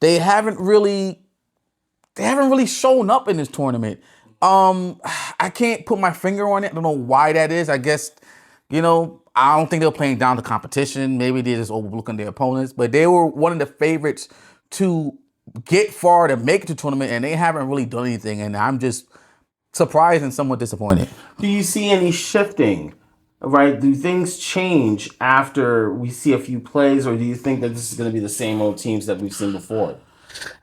they haven't really shown up in this tournament. I can't put my finger on it. I don't know why that is. I guess, I don't think they're playing down to competition. Maybe they're just overlooking their opponents. But they were one of the favorites to get far to make it to the tournament, and they haven't really done anything. And I'm just surprised and somewhat disappointed. Do you see any shifting? Right? Do things change after we see a few plays, or do you think that this is going to be the same old teams that we've seen before?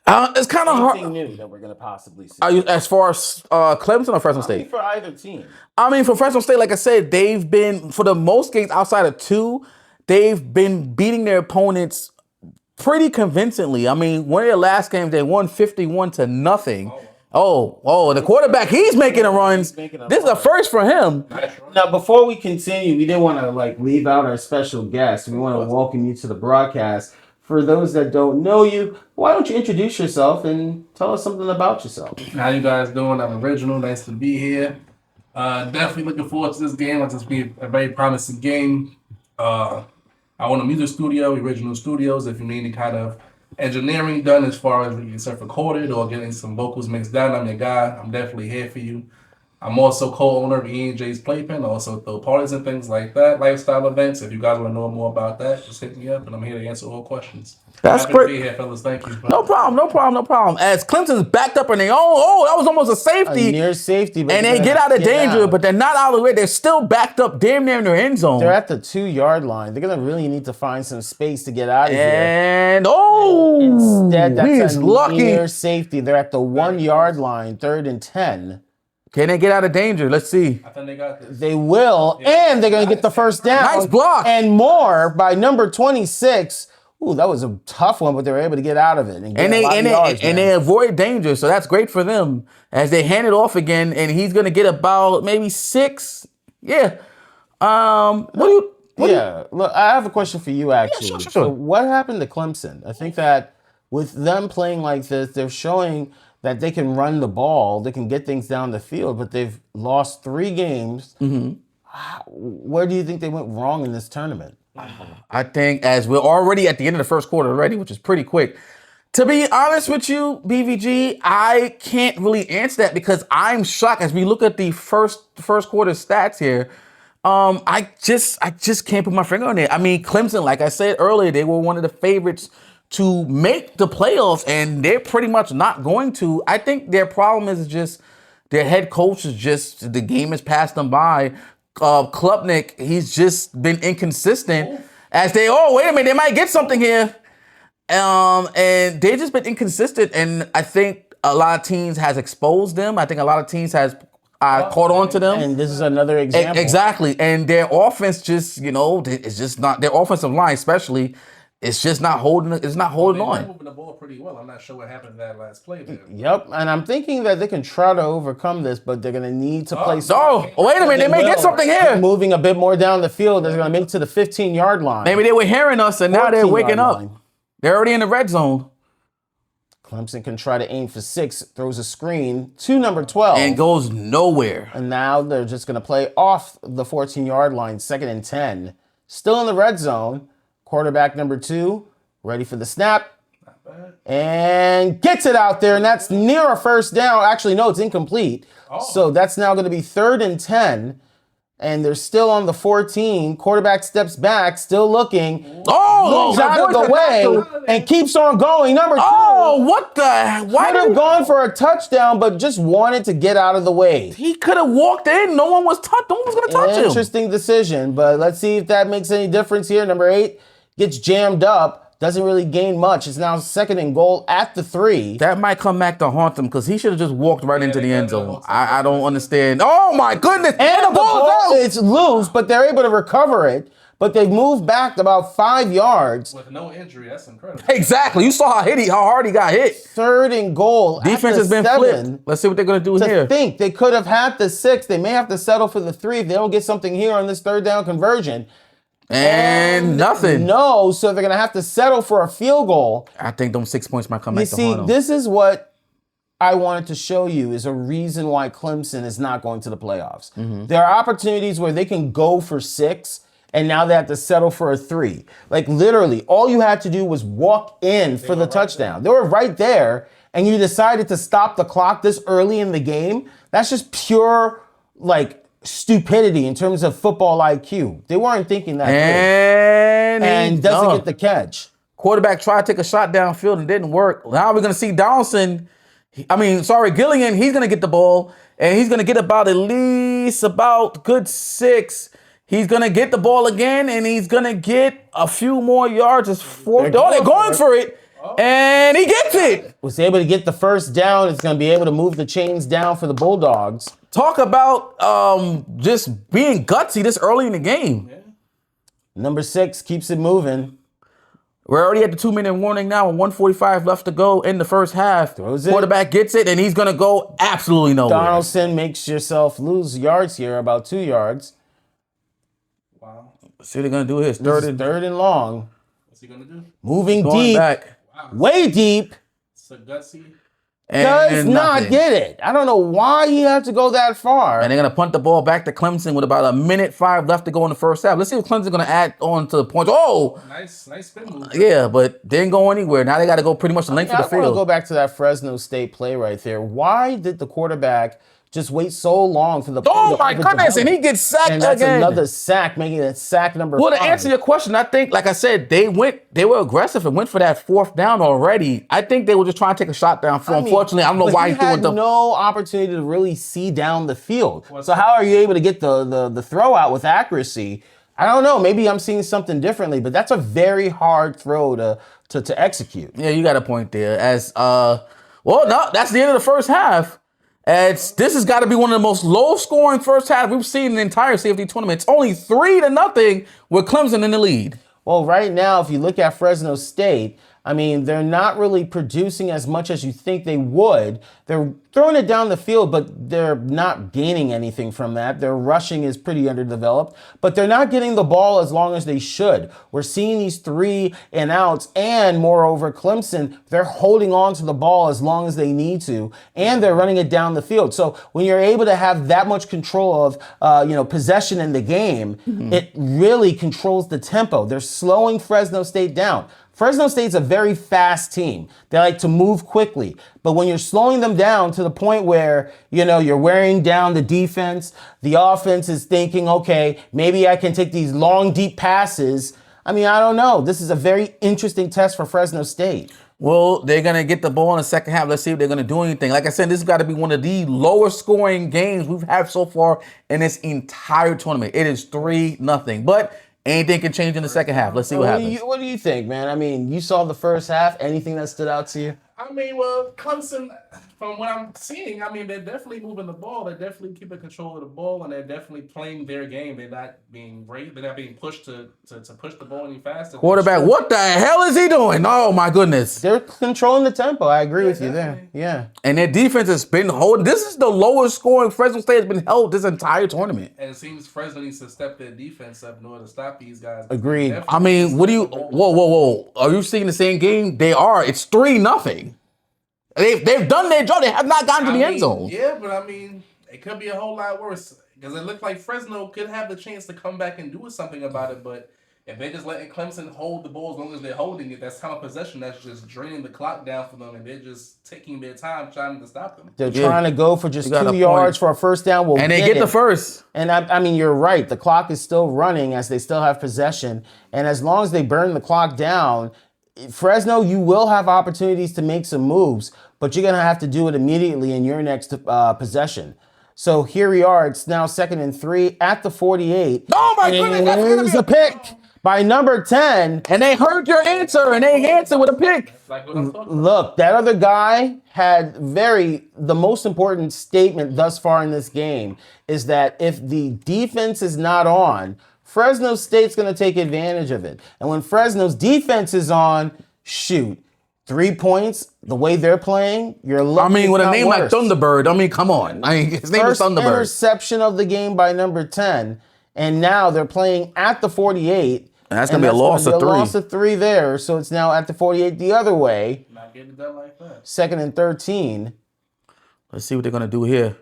It's kind of hard. Anything new that we're going to possibly see? As far as Clemson or Fresno State? For either team. For Fresno State, like I said, they've been, for the most games outside of 2, they've been beating their opponents pretty convincingly. One of their last games, they won 51-0. The quarterback, he's making a run. This is a first for him. Now, before we continue, we didn't want to leave out our special guest. We want to welcome you to the broadcast. For those that don't know you, why don't you introduce yourself and tell us something about yourself? How you guys doing? I'm Original. Nice to be here. Definitely looking forward to this game. It's going to be a very promising game. I own a music studio, Original Studios. If you need any kind of engineering done as far as getting stuff recorded or getting some vocals mixed down, I'm your guy. I'm definitely here for you. I'm also co-owner of E&J's Playpen, also throw parties and things like that, lifestyle events. If you guys want to know more about that, just hit me up, and I'm here to answer all questions. That's Happy great. To be here, fellas. Thank you. No problem. As Clemson's backed up in their own, that was almost a safety. A near safety. And they get out of danger, but they're not out of the way. They're still backed up damn near in their end zone. They're at the 2-yard line. They're going to really need to find some space to get out of here. And, instead, that's a lucky. Near safety. They're at the 1-yard line, 3rd and 10. Can they get out of danger? Let's see. I think they got this. They will, and they're going to get the first down. Nice block. And more by number 26. Ooh, that was a tough one, but they were able to get out of it. And they avoid danger, so that's great for them. As they hand it off again, and he's going to get about maybe 6. Yeah. Look, I have a question for you, actually. Yeah, sure. So what happened to Clemson? I think that with them playing like this, they're showing that they can run the ball, they can get things down the field, but they've lost 3 games. Mm-hmm. Where do you think they went wrong in this tournament? I think as we're already at the end of the first quarter already, which is pretty quick. To be honest with you, BVG, I can't really answer that because I'm shocked as we look at the first quarter stats here. I just can't put my finger on it. Clemson, like I said earlier, they were one of the favorites to make the playoffs, and they're pretty much not going to. I think their problem is just their head coach is just, the game has passed them by. Klubnik, he's just been inconsistent. As wait a minute, they might get something here. And they've just been inconsistent, and I think a lot of teams has exposed them. I think a lot of teams has caught on to them. And this is another example. Exactly. And their offense just, it's just not, their offensive line especially, it's just not holding. It's not holding on. They're moving the ball pretty well. I'm not sure what happened in that last play there. Yep, and I'm thinking that they can try to overcome this, but they're going to need to play. Wait a minute, they may get something here. Moving a bit more down the field, they're going to make it to the 15-yard line. Maybe they were hearing us, and now they're waking up. Line. They're already in the red zone. Clemson can try to aim for 6, throws a screen to number 12. And goes nowhere. And now they're just going to play off the 14-yard line, 2nd and 10. Still in the red zone. Quarterback number 2. Ready for the snap, and gets it out there, and that's near a first down. Actually, no, it's incomplete. So that's now going to be 3rd and 10, and they're still on the 14. Quarterback steps back, still looking. Moves out of the way and keeps on going. Number 2. What the? Why could have gone for a touchdown, but just wanted to get out of the way. He could have walked in. No one was going to touch him. Interesting decision, but let's see if that makes any difference here. Number 8 gets jammed up. Doesn't really gain much. It's now 2nd and goal at the 3. That might come back to haunt them because he should have just walked right into the end zone. I don't understand. Oh, my goodness. And the ball is loose, but they're able to recover it. But they've moved back about 5 yards. With no injury. That's incredible. Exactly. You saw how hard he got hit. 3rd and goal. Defense has been flipped. Let's see what they're going to do here. To think they could have had the 6. They may have to settle for the 3 if they don't get something here on this 3rd down conversion. And nothing. No, so they're going to have to settle for a field goal. I think those 6 points might come back to haunt them. This is what I wanted to show you is a reason why Clemson is not going to the playoffs. Mm-hmm. There are opportunities where they can go for 6 and now they have to settle for a 3. Like literally, all you had to do was walk in for the touchdown. They were right there, and you decided to stop the clock this early in the game. That's just pure like stupidity in terms of football IQ. They weren't thinking that good. And doesn't get the catch. Quarterback tried to take a shot downfield and didn't work. Now we're going to see Gillian. He's going to get the ball, and he's going to get about good 6. He's going to get the ball again, and he's going to get a few more yards. It's 4th. They're going for it, and he gets it. Was able to get the first down. It's going to be able to move the chains down for the Bulldogs. Talk about just being gutsy this early in the game. Yeah. Number 6 keeps it moving. We're already at the 2-minute warning now, with 1:45 left to go in the first half. Throws it. Quarterback gets it, and he's going to go absolutely nowhere. Donaldson makes yourself lose yards here, about 2 yards. Wow. See what they're going to do here. It's Third and long. What's he going to do? Moving Going deep. back. Wow. Way deep. It's a gutsy. Does not nothing. get it. I don't know why he had to go that far. And they're going to punt the ball back to Clemson with about 1:05 left to go in the first half. Let's see if Clemson's going to add on to the points. Oh! Nice spin move. Yeah, but they didn't go anywhere. Now they got to go pretty much the length of the I want to field. go back to that Fresno State play right there. Why did the quarterback just wait so long for the Oh my goodness, and he gets sacked and that's again. another sack, making it sack number 5. Well, to answer your question, I think, like I said, they were aggressive and went for that 4th down already. I think they were just trying to take a shot down. Unfortunately, I don't know why he threw it. No opportunity to really see down the field. So how are you able to get the throw out with accuracy? I don't know. Maybe I'm seeing something differently, but that's a very hard throw to execute. Yeah, you got a point there. No, that's the end of the first half. This has got to be one of the most low-scoring first half we've seen in the entire CFT tournament. It's only 3-0 with Clemson in the lead. Well, right now, if you look at Fresno State, I mean, they're not really producing as much as you think they would. They're throwing it down the field, but they're not gaining anything from that. Their rushing is pretty underdeveloped, but they're not getting the ball as long as they should. We're seeing these 3 and outs, and moreover, Clemson, they're holding on to the ball as long as they need to, and they're running it down the field. So when you're able to have that much control of possession in the game, it really controls the tempo. They're slowing Fresno State down. Fresno State's a very fast team. They like to move quickly. But when you're slowing them down to the point where, you're wearing down the defense, the offense is thinking, okay, maybe I can take these long, deep passes. I mean, I don't know. This is a very interesting test for Fresno State. Well, they're going to get the ball in the second half. Let's see if they're going to do anything. Like I said, this has got to be one of the lowest scoring games we've had so far in this entire tournament. It is 3-0. But anything can change in the second half. Let's see what happens. What do you think, man? I mean, you saw the first half. Anything that stood out to you? I mean, well, Clemson, from what I'm seeing, I mean, they're definitely moving the ball. They're definitely keeping control of the ball, and they're definitely playing their game. They're not being They're not being pushed to push the ball any faster. Quarterback, what the hell is he doing? Oh, my goodness. They're controlling the tempo. I agree with you there. Yeah. And their defense has been holding. This is the lowest scoring Fresno State has been held this entire tournament. And it seems Fresno needs to step their defense up in order to stop these guys. Agreed. I mean, what do you... Whoa. Are you seeing the same game? They are. It's 3-0. They've done their job. They have not gotten to the end zone. Yeah, but I mean, it could be a whole lot worse. Because it looked like Fresno could have the chance to come back and do something about it. But if they're just letting Clemson hold the ball as long as they're holding it, that's time of possession. That's just draining the clock down for them. And they're just taking their time trying to stop them. They're trying to go for just You got 2 a yards point. for a first down. And they get the first. And I mean, you're right. The clock is still running as they still have possession. And as long as they burn the clock down, Fresno, you will have opportunities to make some moves, but you're going to have to do it immediately in your next possession. So here we are. It's now 2nd and 3 at the 48. Oh, my goodness. That's going to be a pick by number 10. And they heard your answer, and they answered with a pick. Like what I'm talking about. Look, that other guy had the most important statement thus far in this game is that if the defense is not on, Fresno State's going to take advantage of it. And when Fresno's defense is on, 3 points, the way they're playing, you're lucky. I mean, with a it's not name like worse. Thunderbird, I mean, come on. I mean, his name is First Thunderbird. interception of the game by number 10, and now they're playing at the 48. And that's going to be a loss of 3. A loss of 3 there, so it's now at the 48 the other way. Not getting it done like that. 2nd and 13. Let's see what they're going to do here.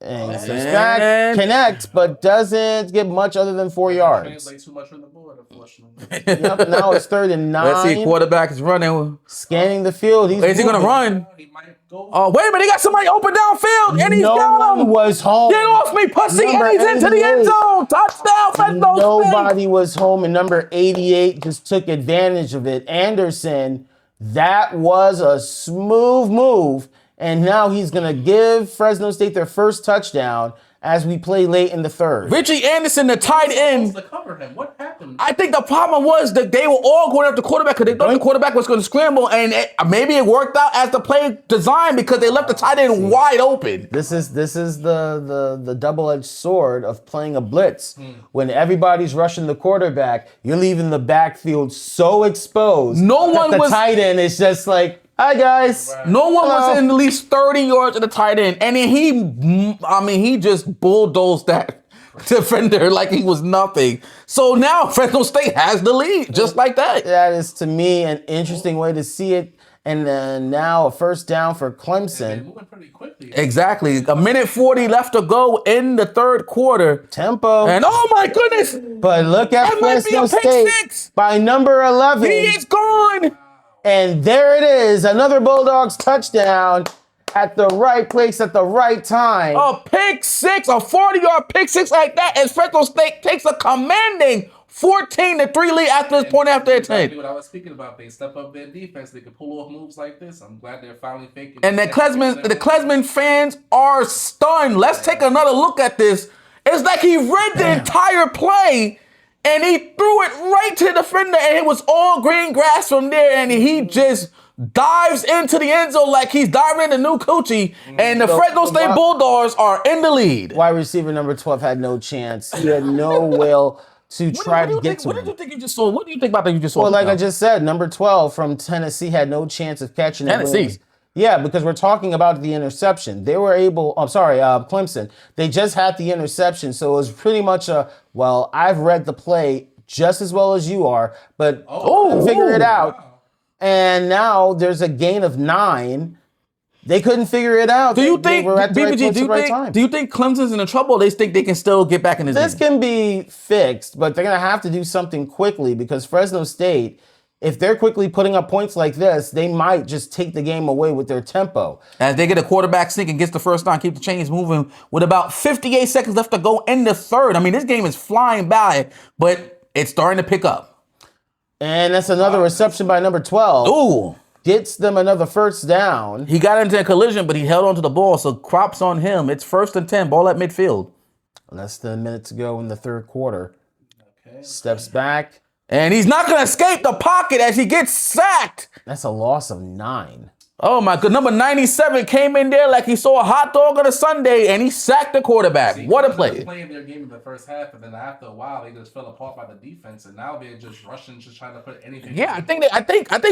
And steps back, connects, but doesn't get much other than 4 yards. Translate too much on the board, unfortunately. Yep, now it's 3rd and 9. Let's see, quarterback is running. Scanning the field. Is he going to run? He might go. Oh, wait a minute. He got somebody open downfield, and he's No got one him. was home. Get off me, pussy. Number And he's into the 88. end zone. Touchdown, Fresno State. Nobody was home, and number 88 just took advantage of it. Anderson, that was a smooth move, and now he's going to give Fresno State their first touchdown as we play late in the 3rd. Richie Anderson, the tight end. To cover him. What happened? I think the problem was that they were all going after the quarterback because they thought the quarterback was going to scramble, and maybe it worked out as the play designed because they left the tight end wide open. This is the double-edged sword of playing a blitz. When everybody's rushing the quarterback, you're leaving the backfield so exposed. No one the was- tight end is just like, hi guys. No one Hello. was in at least 30 yards of the tight end, and then he just bulldozed that defender like he was nothing. So now Fresno State has the lead, just like that. That is, to me, an interesting way to see it. And then now a first down for They're Clemson. moving pretty quickly. Exactly. A minute 40 left to go in the 3rd quarter. Tempo. And oh my goodness, But look at That might be Fresno a pick State six. by number 11. he is gone. And there it is, another Bulldogs touchdown at the right place at the right time. A pick six, a 40-yard pick six like that, and Fresno State takes a commanding 14-3 lead after this point after it's Exactly 10. what I was speaking about. They step up their defense. They can pull off moves like this. I'm glad they're finally faking. And the Klesman fans are stunned. Let's take another look at this. It's like he read the entire play, and he threw it right to the defender, and it was all green grass from there, and he just dives into the end zone like he's diving into new coochie, and the Fresno State Bulldogs are in the lead. Wide receiver number 12 had no chance. He had no will to try to get to What him. did you think you just saw? What do you think about that you just saw? Well, like I just said, number 12 from Tennessee had no chance of catching it. Tennessee? Yeah, because we're talking about the interception. They were able, Clemson. They just had the interception, so it was pretty much well, I've read the play just as well as you are, but figure it out. Wow. And now there's a gain of 9. They couldn't figure it out. Do you They think, were at the right BBG, place do at you the right think, time. do you think Clemson's in trouble? They think they can still get back in this This game? can be fixed, but they're going to have to do something quickly because Fresno State, if they're quickly putting up points like this, they might just take the game away with their tempo. As they get a quarterback sneak and gets the first down, keep the chains moving with about 58 seconds left to go in the 3rd. I mean, this game is flying by, but it's starting to pick up. And that's another reception by number 12. Ooh. Gets them another first down. He got into a collision, but he held onto the ball, so props on him. It's 1st and 10, ball at midfield. Less than a minute to go in the 3rd quarter. Steps back. And he's not going to escape the pocket as he gets sacked. That's a loss of 9. Oh, my God. Number 97 came in there like he saw a hot dog on a Sunday, and he sacked the quarterback. What a play. They were playing their game in the first half, and then after a while, they just fell apart by the defense, and now they're just rushing, just trying to put anything. Yeah, I think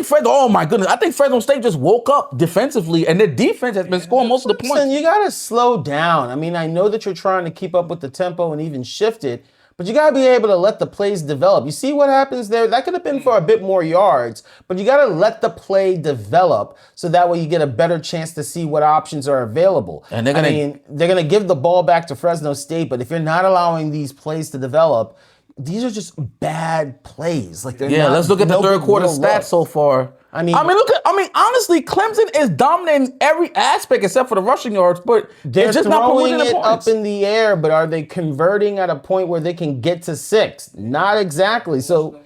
Fresno, oh my goodness, I think Fresno State just woke up defensively, and their defense has been scoring most of the Listen, points. you got to slow down. I mean, I know that you're trying to keep up with the tempo and even shift it, but you got to be able to let the plays develop. You see what happens there? That could have been for a bit more yards, but you got to let the play develop so that way you get a better chance to see what options are available. And they're gonna- I mean, they're going to give the ball back to Fresno State, but if you're not allowing these plays to develop, these are just bad plays. Like they're Yeah, not, let's look at the no 3rd big quarter real stats look. so far. I mean, honestly, Clemson is dominant in every aspect except for the rushing yards, but they're it's just not throwing promoting the it points. up in the air, but are they converting at a point where they can get to 6? Not exactly. So,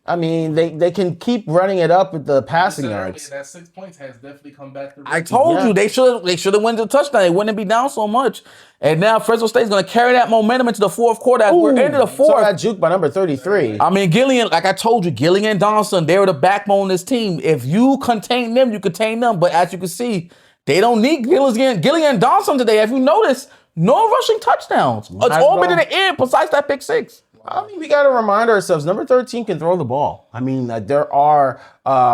I mean, they can keep running it up with the passing yards. That 6 points has definitely come back. I told you they should have won the touchdown. They wouldn't be down so much. And now Fresno State's going to carry that momentum into the 4th quarter. As we're into the 4th. Saw that juke by number 33. I mean, Gillian, like I told you, Gillian and Donaldson, they were the backbone of this team. If you contain them, you contain them. But as you can see, they don't need Gillian and Donaldson today. If you notice, no rushing touchdowns. It's all been in the air besides that pick 6. I mean, we got to remind ourselves, number 13 can throw the ball. I mean, there are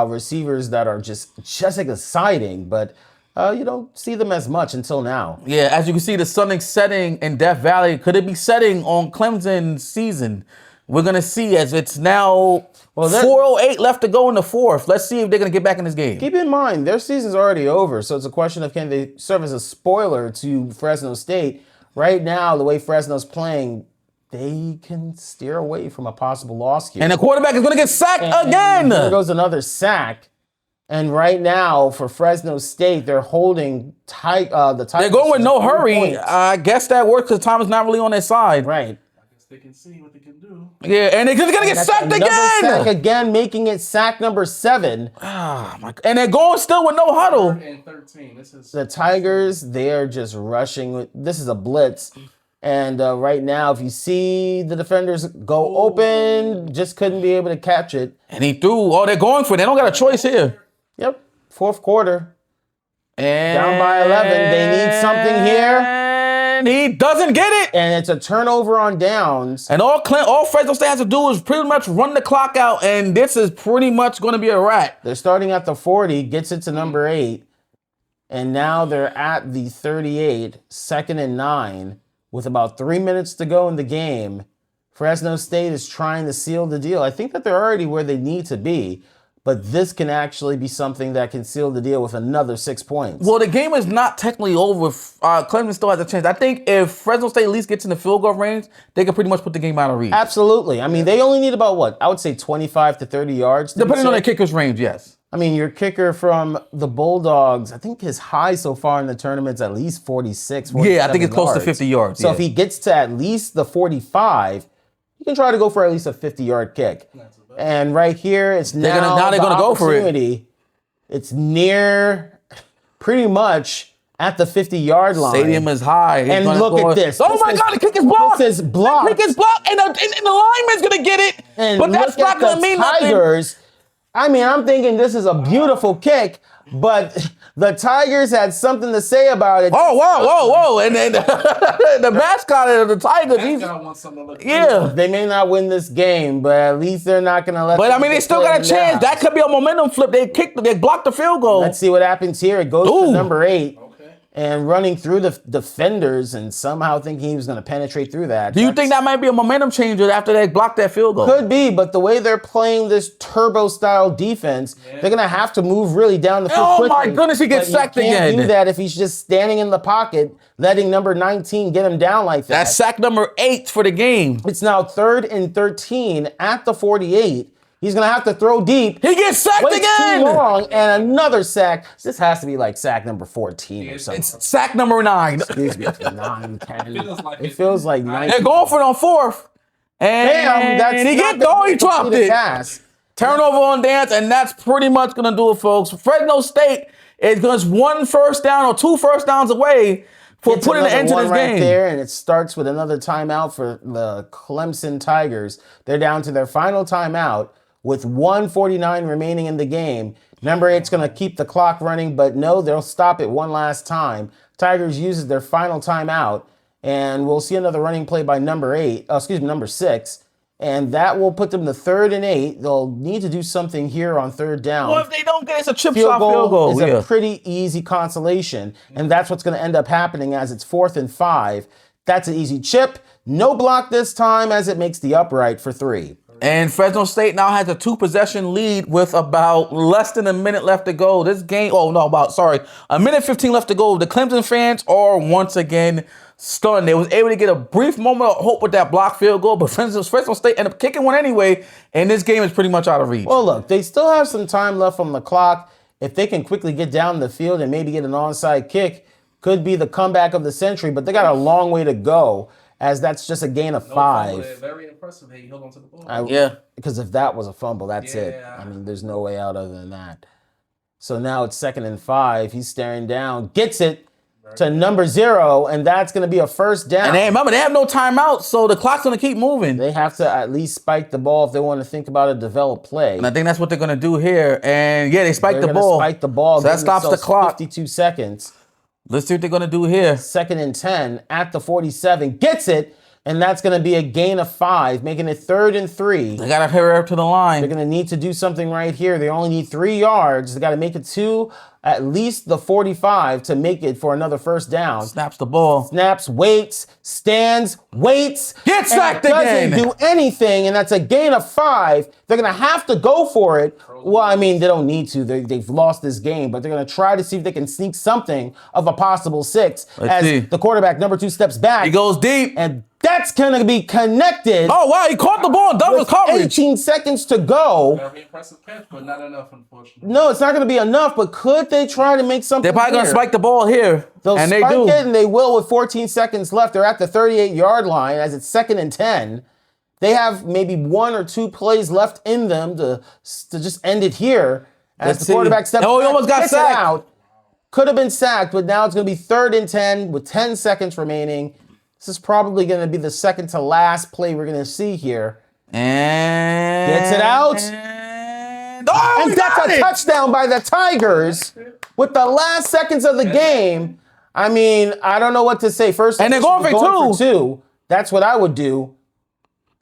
receivers that are just exciting, but you don't see them as much until now. Yeah, as you can see, the sun is setting in Death Valley. Could it be setting on Clemson's season? we're going to see as it's now 4:08 left to go in the fourth. Let's see if they're going to get back in this game. Keep in mind, their season's already over, so it's a question of can they serve as a spoiler to Fresno State. Right now, the way Fresno's playing, they can steer away from a possible loss here. And the quarterback is going to get sacked again. There goes another sack. And right now, for Fresno State, they're holding tight. The Tigers. They're going with no 3 hurry. points. I guess that works because time is not really on their side. Right. They can see what they can do. Yeah, and they're going to get sacked Another again. sack again, making it sack number 7. Oh, my God. And they're going still with no huddle. 3rd and 13. This is The Tigers, they are just rushing. This is a blitz. And right now, if you see the defenders go open, just couldn't be able to catch it. And he threw. Oh, they're going for it. They don't got a choice here. Yep. 4th quarter. And Down by 11. They need something here. And he doesn't get it. And it's a turnover on downs. And all Fresno State has to do is pretty much run the clock out, and this is pretty much going to be a wrap. They're starting at the 40, gets it to number 8. And now they're at the 38, 2nd and 9, with about 3 minutes to go in the game. Fresno State is trying to seal the deal. I think that they're already where they need to be. But this can actually be something that can seal the deal with another 6 points. Well, the game is not technically over. Clemson still has a chance. I think if Fresno State at least gets in the field goal range, they can pretty much put the game out of reach. Absolutely. I mean, they only need about what? I would say 25 to 30 yards. Depending on their kicker's range, yes. I mean, your kicker from the Bulldogs, I think his high so far in the tournament is at least 46, 47 Yeah, I think it's close to yards. 50 yards. So yeah. if he gets to at least the 45, he can try to go for at least a 50-yard kick. And right here, it's now they're gonna go for it. opportunity. It's near, pretty much at the 50-yard line. Stadium is high. He's And gonna look go- at this. Oh This my is- God, the kick is blocked. This is blocked. The kick is blocked, and the lineman's going to get it. And but that's look not at going to the mean nothing. Tigers. I mean, I'm thinking this is a beautiful kick, but the Tigers had something to say about it. Oh, whoa. And then the mascot of the Tigers, he's, I want something to look yeah. They may not win this game, but at least they're not going to let. But I them mean, they still got a play chance. now. That could be a momentum flip. They blocked the field goal. Let's see what happens here. It goes Ooh. to number 8. Okay. And running through the defenders and somehow thinking he was going to penetrate through that. Do you think that might be a momentum changer after they blocked that field goal? Could be, but the way they're playing this turbo-style defense, they're going to have to move really down the field Oh, quickly. my goodness, he gets But sacked you can't again. do that if he's just standing in the pocket, letting number 19 get him down like that. That's sack number 8 for the game. It's now 3rd and 13 at the 48. He's going to have to throw deep. He gets sacked Waits again. too long, and another sack. This has to be like sack number 14 or something. It's sack number 9. Excuse me, 9, 10. Feels like It feels like 9. They're going for it on 4th. And Damn, that's he not get gonna he be a dropped completed it. pass. Turnover on dance, and that's pretty much going to do it, folks. Fresno State is just 1 first down or 2 first downs away for Gets putting an another end to one this right game. there, and it starts with another timeout for the Clemson Tigers. They're down to their final timeout with 1:49 remaining in the game. Number 8's going to keep the clock running, but no, they'll stop it one last time. Tigers uses their final timeout, and we'll see another running play by number 6, and that will put them to 3rd and 8. They'll need to do something here on 3rd down. Well, if they don't get it, it's a chip Field shot field goal. is Yeah. a pretty easy consolation, and that's what's going to end up happening as it's 4th and 5. That's an easy chip. No block this time as it makes the upright for 3. And Fresno State now has a 2-possession lead with about less than a minute left to go. This game, a minute 15 left to go. The Clemson fans are once again stunned. They was able to get a brief moment of hope with that block field goal, but Fresno State ended up kicking one anyway, and this game is pretty much out of reach. Well, look, they still have some time left on the clock. If they can quickly get down the field and maybe get an onside kick, could be the comeback of the century, but they got a long way to go, as that's just a gain of 5. Very impressive. He held on to the ball. Yeah. Because if that was a fumble, that's it. Yeah. I mean, there's no way out other than that. So now it's 2nd and 5. He's staring down, gets it to number 0, and that's going to be a first down. And remember, they have no timeout, so the clock's going to keep moving. They have to at least spike the ball if they want to think about a developed play. And I think that's what they're going to do here. And yeah, they spiked They're the gonna ball. spike the ball. So that give stops the themselves clock. 52 seconds. Let's see what they're going to do here. 2nd and 10 at the 47. Gets it, and that's going to be a gain of 5, making it 3rd and 3. They got to hurry up to the line. They're going to need to do something right here. They only need 3 yards. They got to make it to at least the 45 to make it for another first down. Snaps the ball. Snaps, waits, stands, waits. Get sacked again. Doesn't do anything, and that's a gain of 5. They're going to have to go for it. Well, I mean, they don't need to. They've lost this game, but they're going to try to see if they can sneak something of a possible 6 Let's see. the quarterback, number 2, steps back. He goes deep. And that's going to be connected. Oh, wow. He caught the ball in double coverage. 18 seconds to go. Very impressive catch, but not enough, unfortunately. No, it's not going to be enough, but could they try to make something? They're probably going to here? spike the ball here. They'll and spike they do. it, and they will with 14 seconds left. They're at the 38-yard line as it's 2nd and 10. They have maybe 1 or 2 plays left in them to just end it here. As Let's the quarterback see. steps Oh, he back, almost got gets it sacked. out. Could have been sacked, but now it's going to be 3rd and 10 with 10 seconds remaining. This is probably going to be the second to last play we're going to see here. And Gets it out. And And that's a touchdown by the Tigers with the last seconds of the game. I mean, I don't know what to say. First, And they're going for 2. That's what I would do.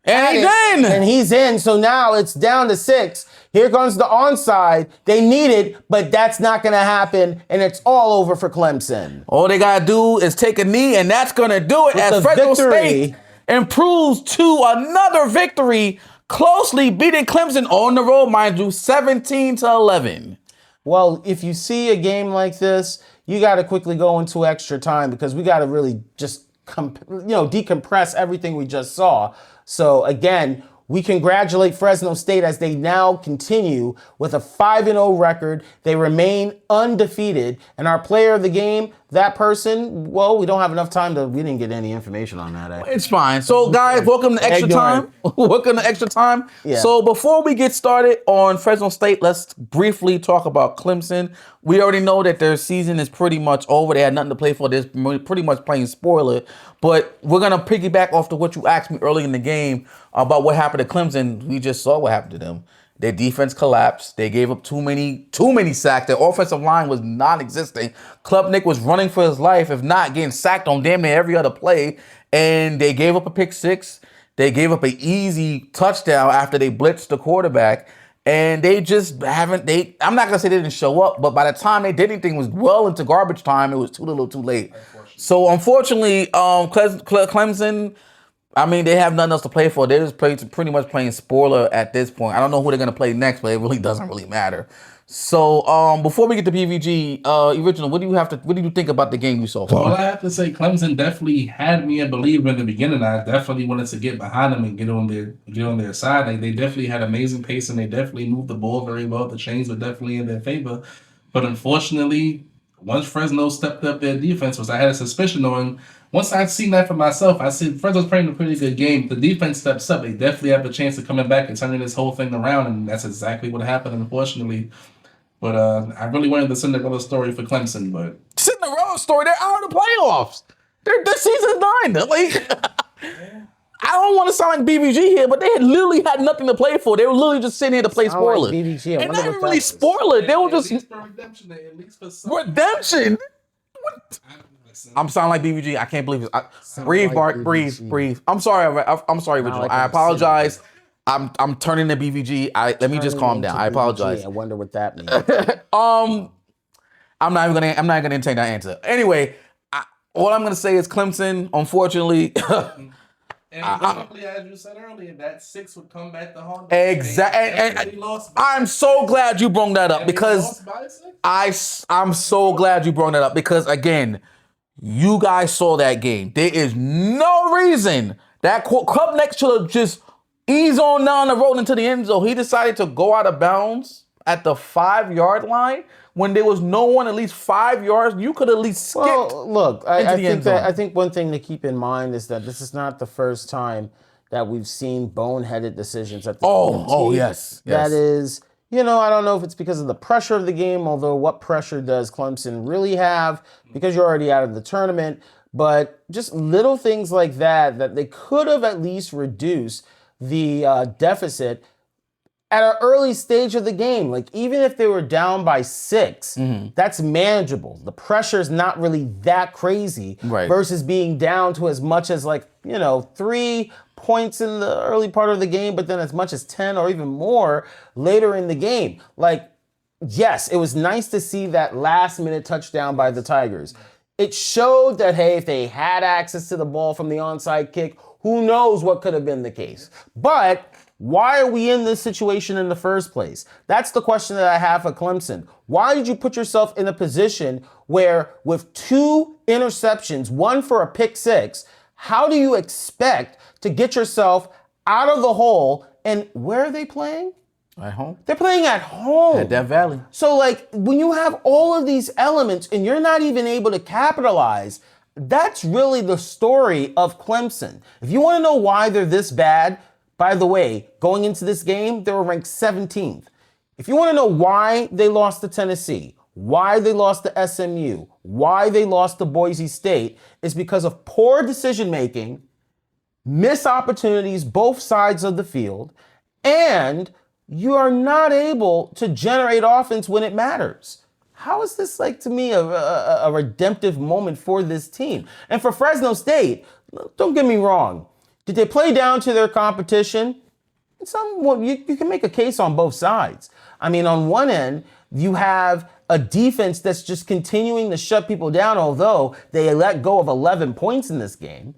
And he's in. And he's in. So now it's down to 6. Here comes the onside. They need it, but that's not going to happen. And it's all over for Clemson. All they got to do is take a knee, and that's going to do it With as the Fresno victory. State improves to another victory, closely beating Clemson on the road, mind you, 17-11. Well, if you see a game like this, you got to quickly go into extra time because we got to really just decompress everything we just saw. So again, we congratulate Fresno State as they now continue with a 5-0 record. They remain undefeated. And our player of the game, that person, well, we don't have enough time we didn't get any information on that. It's fine. So, guys, welcome to Extra Time. Welcome to Extra Time. Yeah. So, before we get started on Fresno State, let's briefly talk about Clemson. We already know that their season is pretty much over. They had nothing to play for. They're pretty much playing spoiler. But we're going to piggyback off to what you asked me early in the game about what happened to Clemson. We just saw what happened to them. Their defense collapsed. They gave up too many sacks. Their offensive line was non-existent. Klubnik was running for his life, if not getting sacked on damn near every other play. And they gave up a pick 6. They gave up an easy touchdown after they blitzed the quarterback. And they just haven't, I'm not going to say they didn't show up, but by the time they did anything, it was well into garbage time. It was too little too late. So, unfortunately, Clemson, I mean, they have nothing else to play for. They're just pretty much playing spoiler at this point. I don't know who they're going to play next, but it really doesn't really matter. So, before we get to PVG, Original, what do you think about the game you saw far? Well, I have to say, Clemson definitely had me a believer in the beginning. I definitely wanted to get behind them and get on their side. Like, they definitely had amazing pace and they definitely moved the ball very well. The chains were definitely in their favor. But unfortunately, once Fresno stepped up their defense, I had a suspicion on. Once I'd seen that for myself, I said Fresno's playing a pretty good game. The defense steps up. They definitely have a chance of coming back and turning this whole thing around, and that's exactly what happened, unfortunately. But I really wanted the Cinderella story for Clemson, but Cinderella story, they're out of the playoffs. Their season's done. Like, I don't want to sound like BBG here, but they had literally had nothing to play for. They were literally just sitting here to play spoiler. Like BBG, I and wonder not what even really that is. spoiler. They were just at redemption, at least for some. redemption. What? I'm sounding like BBG. I can't believe it. Breathe, like Mark. BBG. Breathe. I'm sorry. I'm sorry, Original. like I I'm apologize. I'm turning to BBG. Let me just calm down. I apologize. I wonder what that means. I'm not gonna entertain that answer. Anyway, all I'm gonna say is Clemson, unfortunately. And exactly as you said earlier, that 6 would come back to haunt them. Exactly. And I'm so glad you brought that up because I'm so glad you brought that up because again, you guys saw that game. There is no reason that Klubnik should have just eased on down the road into the end zone. He decided to go out of bounds at the 5-yard line when there was no one at least 5 yards. You could at least skip. Well, look, I I think one thing to keep in mind is that this is not the first time that we've seen boneheaded decisions at the CFT. Yes. That is, I don't know if it's because of the pressure of the game, although what pressure does Clemson really have because you're already out of the tournament, but just little things like that they could have at least reduced the deficit at an early stage of the game. Like, even if they were down by 6, that's manageable. The pressure's not really that crazy versus being down to as much as 3 points in the early part of the game, but then as much as 10 or even more later in the game. Like, yes, it was nice to see that last-minute touchdown by the Tigers. It showed that, hey, if they had access to the ball from the onside kick, who knows what could have been the case. But why are we in this situation in the first place? That's the question that I have for Clemson. Why did you put yourself in a position where with 2 interceptions, 1 for a pick 6, how do you expect to get yourself out of the hole? And where are they playing? At home. They're playing at home. At Death Valley. So, like, when you have all of these elements and you're not even able to capitalize, that's really the story of Clemson. If you want to know why they're this bad, by the way, going into this game, they were ranked 17th. If you want to know why they lost to Tennessee, why they lost to SMU, why they lost to Boise State, is because of poor decision-making, missed opportunities both sides of the field, and you are not able to generate offense when it matters. How is this, like, to me, a redemptive moment for this team? And for Fresno State, don't get me wrong. Did they play down to their competition? You can make a case on both sides. I mean, on one end, you have a defense that's just continuing to shut people down, although they let go of 11 points in this game.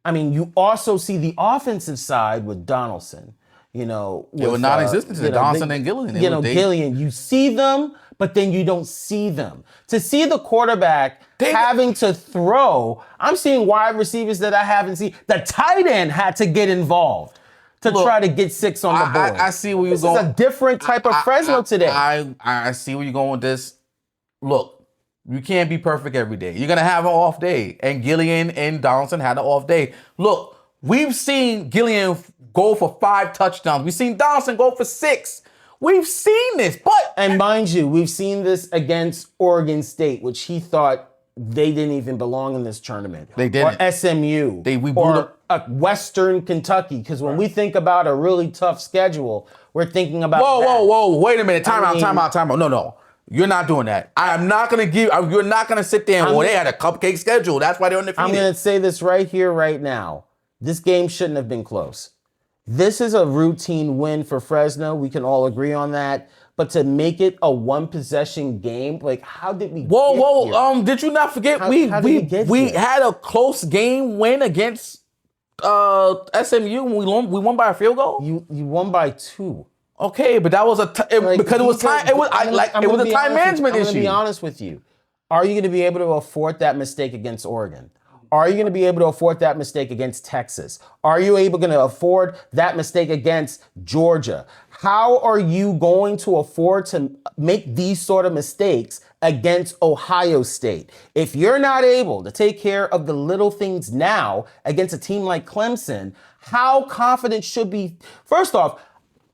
I mean, you also see the offensive side with Donaldson. You know, They were non-existent to Donaldson and Gillian. Gillian, you see them, but then you don't see them. To see the quarterback having to throw, I'm seeing wide receivers that I haven't seen. The tight end had to get involved to try to get 6 on the board. I see where you're going. This is a different type of Fresno today. I see where you're going with this. Look, you can't be perfect every day. You're going to have an off day. And Gillian and Donaldson had an off day. Look, we've seen Gillian go for 5 touchdowns. We've seen Donaldson go for 6. We've seen this, but... And mind you, we've seen this against Oregon State, which he thought they didn't even belong in this tournament. They didn't. Or SMU. Or Western Kentucky. Because when we think about a really tough schedule, we're thinking about Whoa. Wait a minute. Time out. No. You're not doing that. I'm not going to give... You're not going to sit there and, they had a cupcake schedule. That's why they're undefeated. I'm going to say this right here, right now. This game shouldn't have been close. This is a routine win for Fresno. We can all agree on that. But to make it a 1-possession game, like, how did we get here? Did you not forget we had a close game win against SMU when we won by a field goal? You won by 2. Okay, but that was because it was time. It was a time management issue. I'm going to be honest with you. Are you going to be able to afford that mistake against Oregon? Are you going to be able to afford that mistake against Texas? Are you going to afford that mistake against Georgia? How are you going to afford to make these sort of mistakes against Ohio State? If you're not able to take care of the little things now against a team like Clemson, how confident should be? First off,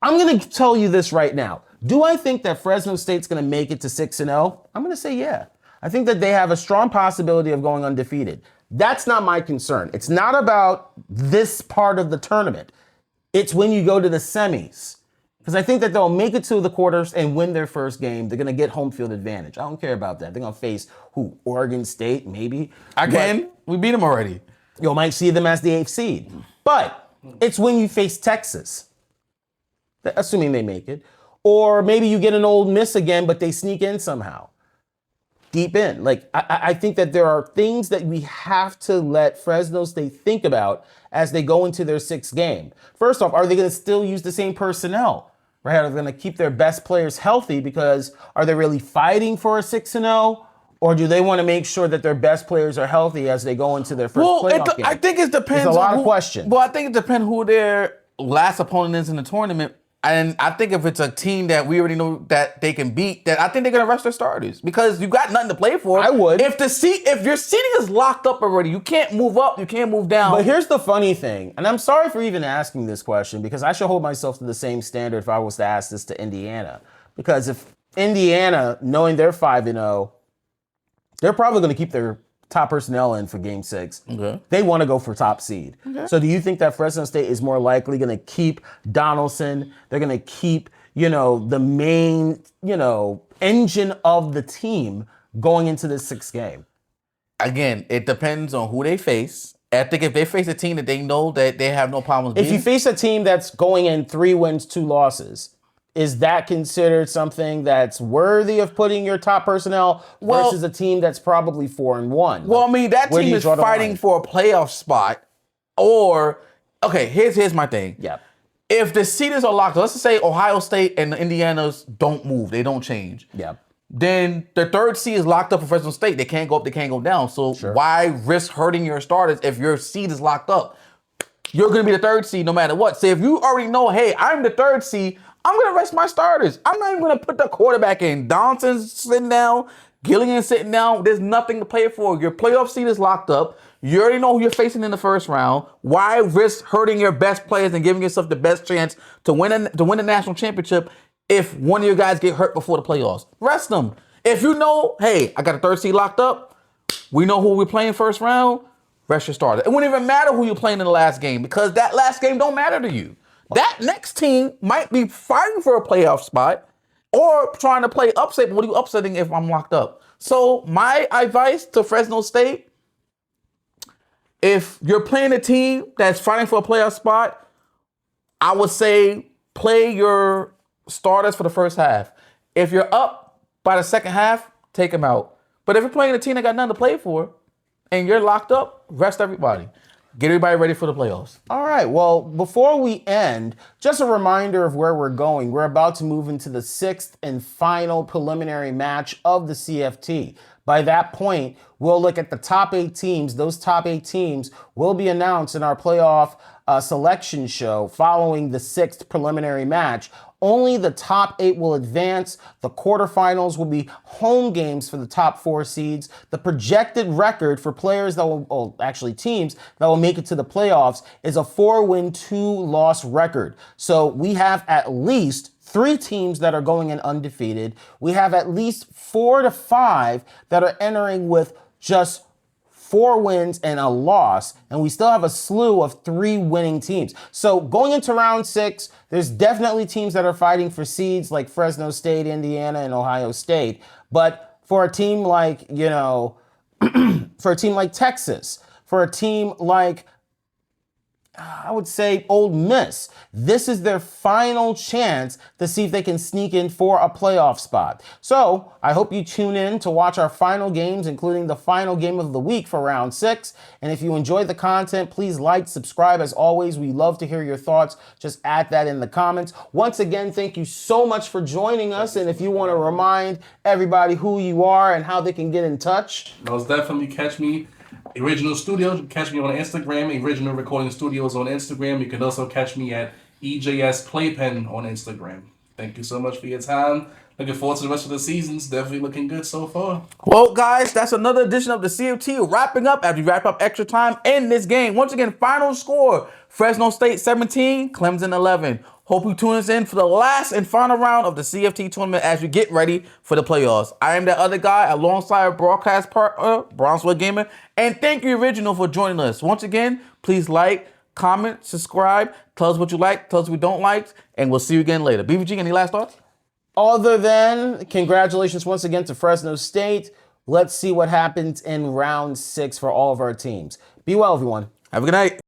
I'm going to tell you this right now. Do I think that Fresno State's going to make it to 6-0? I'm going to say yeah. I think that they have a strong possibility of going undefeated. That's not my concern. It's not about this part of the tournament. It's when you go to the semis. Because I think that they'll make it to the quarters and win their first game. They're going to get home field advantage. I don't care about that. They're going to face who? Oregon State, maybe? We beat them already. You might see them as the 8th seed. But it's when you face Texas, assuming they make it. Or maybe you get an Ole Miss again, but they sneak in somehow. Deep in. Like, I think that there are things that we have to let Fresno State think about as they go into their 6th game. First off, are they going to still use the same personnel? Right? Are they going to keep their best players healthy? Because are they really fighting for a 6-0? Or do they want to make sure that their best players are healthy as they go into their first playoff game? I think it depends. There's a lot of questions. Well, I think it depends who their last opponent is in the tournament. And I think if it's a team that we already know that they can beat, that I think they're gonna rest their starters because you got nothing to play for. I would. If your seating is locked up already, you can't move up, you can't move down. But here's the funny thing, and I'm sorry for even asking this question because I should hold myself to the same standard if I was to ask this to Indiana. Because if Indiana, knowing they're 5-0, they're probably gonna keep their top personnel in for game 6. Okay. They want to go for top seed. Okay. So do you think that Fresno State is more likely going to keep Donaldson? They're going to keep, the main, engine of the team going into this 6th game? Again, it depends on who they face. I think if they face a team that they know that they have no problems beating. If you face a team that's going in 3 wins, 2 losses, Is that considered something that's worthy of putting your top personnel versus a team that's probably 4-1? Well, I mean, that Where do team you is draw the fighting line? for a playoff spot. Or, okay, here's my thing. Yeah. If the seeders are locked, let's just say Ohio State and the Indianas don't move, they don't change. Yeah. Then the third seed is locked up for Fresno State. They can't go up, they can't go down. So why risk hurting your starters if your seed is locked up? You're going to be the third seed no matter what. So if you already know, hey, I'm the third seed, I'm going to rest my starters. I'm not even going to put the quarterback in. Donaldson's sitting down. Gilligan's sitting down. There's nothing to play for. Your playoff seed is locked up. You already know who you're facing in the first round. Why risk hurting your best players and giving yourself the best chance to win the national championship if one of your guys get hurt before the playoffs? Rest them. If you know, hey, I got a third seed locked up. We know who we're playing first round. Rest your starter. It wouldn't even matter who you're playing in the last game because that last game don't matter to you. That next team might be fighting for a playoff spot or trying to play upset. But what are you upsetting if I'm locked up? So my advice to Fresno State, if you're playing a team that's fighting for a playoff spot, I would say play your starters for the first half. If you're up by the second half, take them out. But if you're playing a team that got nothing to play for and you're locked up, rest everybody. Get everybody ready for the playoffs. All right. Well, before we end, just a reminder of where we're going. We're about to move into the sixth and final preliminary match of the CFT. By that point, we'll look at the top 8 teams. Those top 8 teams will be announced in our playoff selection show following the sixth preliminary match. Only the top 8 will advance. The quarterfinals will be home games for the top 4 seeds. The projected record for players that will, teams that will make it to the playoffs is a 4-win, 2-loss record. So we have at least 3 teams that are going in undefeated. We have at least 4 to 5 that are entering with just 4 wins and a loss, and we still have a slew of 3 winning teams. So going into round 6, there's definitely teams that are fighting for seeds like Fresno State, Indiana, and Ohio State. But for a team like, for a team like Texas, for a team like, I would say, Ole Miss, this is their final chance to see if they can sneak in for a playoff spot. So I hope you tune in to watch our final games, including the final game of the week for round 6. And if you enjoyed the content, please like, subscribe. As always, we love to hear your thoughts. Just add that in the comments. Once again, thank you so much for joining us. And if you want to remind everybody who you are and how they can get in touch. Most definitely catch me. Original Studios, you can catch me on Instagram, Original Recording Studios on Instagram. You can also catch me at EJS Playpen on Instagram. Thank you so much for your time. Looking forward to the rest of the seasons. Definitely looking good so far. Well, guys, that's another edition of the CFT wrapping up as we wrap up extra time in this game. Once again, final score, Fresno State 17, Clemson 11. Hope you tune us in for the last and final round of the CFT tournament as we get ready for the playoffs. I am that other guy alongside broadcast partner, Brownsville Gamer. And thank you, Original, for joining us. Once again, please like, comment, subscribe, tell us what you like, tell us what you don't like, and we'll see you again later. BVG, any last thoughts? Other than congratulations once again to Fresno State. Let's see what happens in round 6 for all of our teams. Be well, everyone. Have a good night.